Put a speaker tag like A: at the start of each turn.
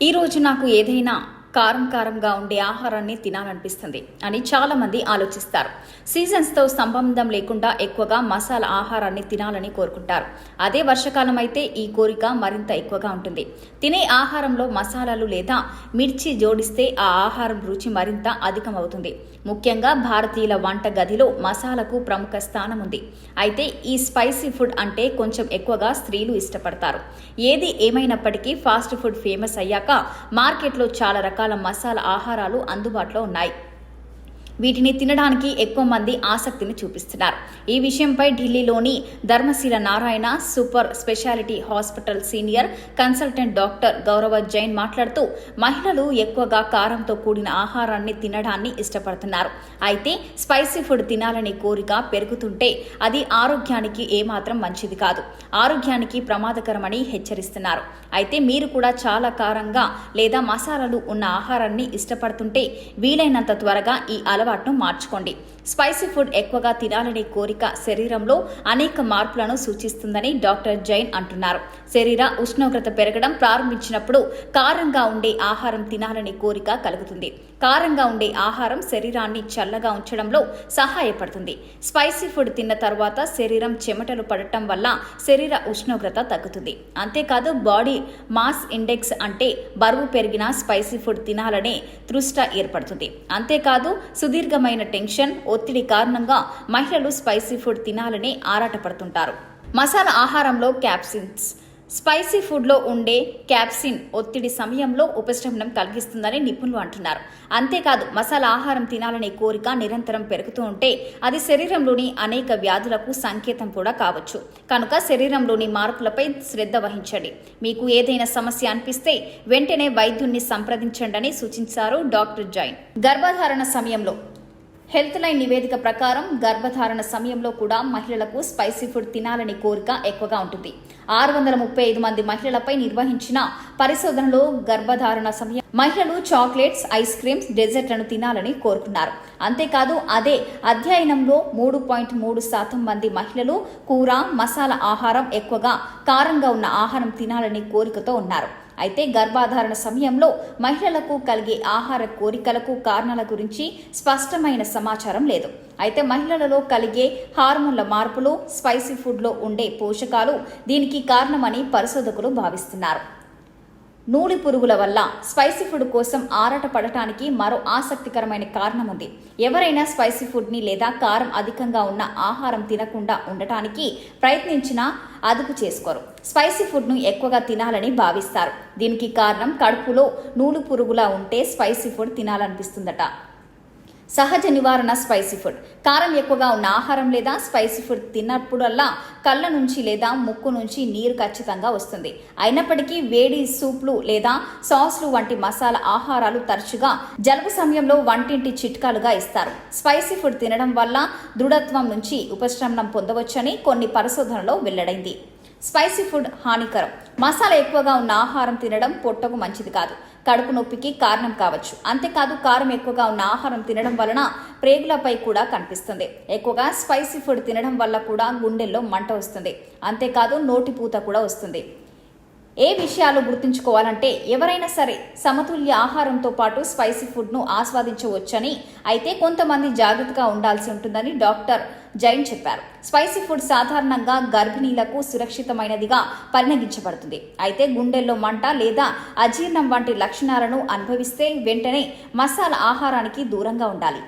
A: ఈరోజు నాకు ఏదైనా కారంగా ఉండే ఆహారాన్ని తినాలనిపిస్తుంది అని చాలా మంది ఆలోచిస్తారు. సీజన్స్తో సంబంధం లేకుండా ఎక్కువగా మసాలా ఆహారాన్ని తినాలని కోరుకుంటారు. అదే వర్షాకాలం అయితే ఈ కోరిక మరింత ఎక్కువగా ఉంటుంది. తినే ఆహారంలో మసాలాలు లేదా మిర్చి జోడిస్తే ఆ ఆహారం రుచి మరింత అధికమవుతుంది. ముఖ్యంగా భారతీయుల వంట గదిలో మసాలాకు ప్రముఖ స్థానం ఉంది. అయితే ఈ స్పైసీ ఫుడ్ అంటే కొంచెం ఎక్కువగా స్త్రీలు ఇష్టపడతారు. ఏది ఏమైనప్పటికీ ఫాస్ట్ ఫుడ్ ఫేమస్ అయ్యాక మార్కెట్లో చాలా రకాల మసాలా ఆహారాలు అందుబాటులో ఉన్నాయి. వీటిని తినడానికి ఎక్కువ మంది ఆసక్తిని చూపిస్తున్నారు. ఈ విషయంపై ఢిల్లీలోని Dharamshila Narayana super speciality hospital senior consultant doctor Gaurav Jain మాట్లాడుతూ, మహిళలు ఎక్కువగా కారంతో కూడిన ఆహారాన్ని తినడాన్ని ఇష్టపడుతున్నారు. అయితే స్పైసీ ఫుడ్ తినాలనే కోరిక పెరుగుతుంటే అది ఆరోగ్యానికి ఏమాత్రం మంచిది కాదు, ఆరోగ్యానికి ప్రమాదకరమని హెచ్చరిస్తున్నారు. అయితే మీరు కూడా చాలా కారంగా లేదా మసాలాలు ఉన్న ఆహారాన్ని ఇష్టపడుతుంటే వీలైనంత త్వరగా ఈ అలవాటును మార్చుకోండి. స్పైసీ ఫుడ్ ఎక్కువగా తినాలనే కోరిక శరీరంలో అనేక మార్పులను సూచిస్తుందని డాక్టర్ జైన్ అంటున్నారు. శరీర ఉష్ణోగ్రత పెరగడం ప్రారంభించినప్పుడు కారంగా ఉండే ఆహారం తినాలనే కోరిక కలుగుతుంది. కారంగా ఉండే ఆహారం శరీరాన్ని చల్లగా ఉంచడంలో సహాయపడుతుంది. స్పైసీ ఫుడ్ తిన్న తర్వాత శరీరం చెమటలు పడటం వల్ల శరీర ఉష్ణోగ్రత తగ్గుతుంది. అంతేకాదు బాడీ మాస్ ఇండెక్స్ అంటే బరువు పెరిగిన స్పైసీ ఫుడ్ తినాలనే తృష్ట ఏర్పడుతుంది. అంతేకాదు సుదీర్ఘమైన టెన్షన్, ఒత్తిడి కారణంగా మహిళలు స్పైసీ ఫుడ్ తినాలని ఆరాటపడుతుంటారు. మసాలా ఆహారంలో క్యాప్సిన్స్. స్పైసీ ఫుడ్లో ఉండే క్యాప్సిన్ ఒత్తిడి సమయంలో ఉపశమనం కలిగిస్తుందని నిపుణులు అంటున్నారు. అంతేకాదు మసాలా ఆహారం తినాలనే కోరిక నిరంతరం పెరుగుతూ ఉంటే అది శరీరంలోని అనేక వ్యాధులకు సంకేతం కూడా కావచ్చు. కనుక శరీరంలోని మార్పులపై శ్రద్ధ వహించండి. మీకు ఏదైనా సమస్య అనిపిస్తే వెంటనే వైద్యున్ని సంప్రదించండి సూచించారు డాక్టర్ జైన్. గర్భధారణ సమయంలో హెల్త్ లైన్ నివేదిక ప్రకారం గర్భధారణ సమయంలో కూడా మహిళలకు స్పైసీ ఫుడ్ తినాలని కోరిక ఎక్కువగా ఉంటుంది. 635 మంది మహిళలపై నిర్వహించిన పరిశోధనలో గర్భధారణ సమయం మహిళలు చాక్లెట్స్, ఐస్ క్రీమ్స్, డెజర్ట్లను తినాలని కోరుకున్నారు. అంతేకాదు అదే అధ్యయనంలో 3.3% మంది మహిళలు కూర, మసాలా ఆహారం, ఎక్కువగా కారంగా ఉన్న ఆహారం తినాలని కోరికతో ఉన్నారు. అయితే గర్భధారణ సమయంలో మహిళలకు కలిగే ఆహార కోరికలకు కారణాల గురించి స్పష్టమైన సమాచారం లేదు. అయితే మహిళలలో కలిగే హార్మోన్ల మార్పులు, స్పైసీ ఫుడ్లో ఉండే పోషకాలు దీనికి కారణమని పరిశోధకులు భావిస్తున్నారు. నూలి పురుగుల వల్ల స్పైసీ ఫుడ్ కోసం ఆరాట పడటానికి మరో ఆసక్తికరమైన కారణం ఉంది. ఎవరైనా స్పైసీ ఫుడ్ని లేదా కారం అధికంగా ఉన్న ఆహారం తినకుండా ఉండటానికి ప్రయత్నించినా అదుపు చేసుకోరు. స్పైసీ ఫుడ్ను ఎక్కువగా తినాలని భావిస్తారు. దీనికి కారణం కడుపులో నూలు పురుగులా ఉంటే స్పైసీ ఫుడ్ తినాలనిపిస్తుందట. సహజ నివారణ స్పైసీ ఫుడ్. కారం ఎక్కువగా ఉన్న ఆహారం లేదా స్పైసీ ఫుడ్ తిన్నప్పుడల్లా కళ్ళ నుంచి లేదా ముక్కు నుంచి నీరు ఖచ్చితంగా వస్తుంది. అయినప్పటికీ వేడి సూప్లు లేదా సాస్లు వంటి మసాలా ఆహారాలు తరచుగా జలుబు సమయంలో వంటింటి చిట్కాలుగా ఇస్తారు. స్పైసీ ఫుడ్ తినడం వల్ల దృఢత్వం నుంచి ఉపశమనం పొందవచ్చని కొన్ని పరిశోధనలో వెల్లడైంది. స్పైసీ ఫుడ్ హానికరం. మసాలా ఎక్కువగా ఉన్న ఆహారం తినడం పొట్టకు మంచిది కాదు, కడుపు నొప్పికి కారణం కావచ్చు. అంతేకాదు కారం ఎక్కువగా ఉన్న ఆహారం తినడం వలన ప్రేగులపై కూడా కనిపిస్తుంది. ఎక్కువగా స్పైసీ ఫుడ్ తినడం వల్ల కూడా గుండెల్లో మంట వస్తుంది. అంతేకాదు నోటిపూత కూడా వస్తుంది. ఏ విషయాలు గుర్తుంచుకోవాలంటే ఎవరైనా సరే సమతుల్య ఆహారంతో పాటు స్పైసీ ఫుడ్ను ఆస్వాదించవచ్చని, అయితే కొంతమంది జాగ్రత్తగా ఉండాల్సి ఉంటుందని డాక్టర్ జైన్ చెప్పారు. స్పైసీ ఫుడ్ సాధారణంగా గర్భిణీలకు సురక్షితమైనదిగా పరిగణించబడుతుంది. అయితే గుండెల్లో మంట లేదా అజీర్ణం వంటి లక్షణాలను అనుభవిస్తే వెంటనే మసాలా ఆహారానికి దూరంగా ఉండాలి.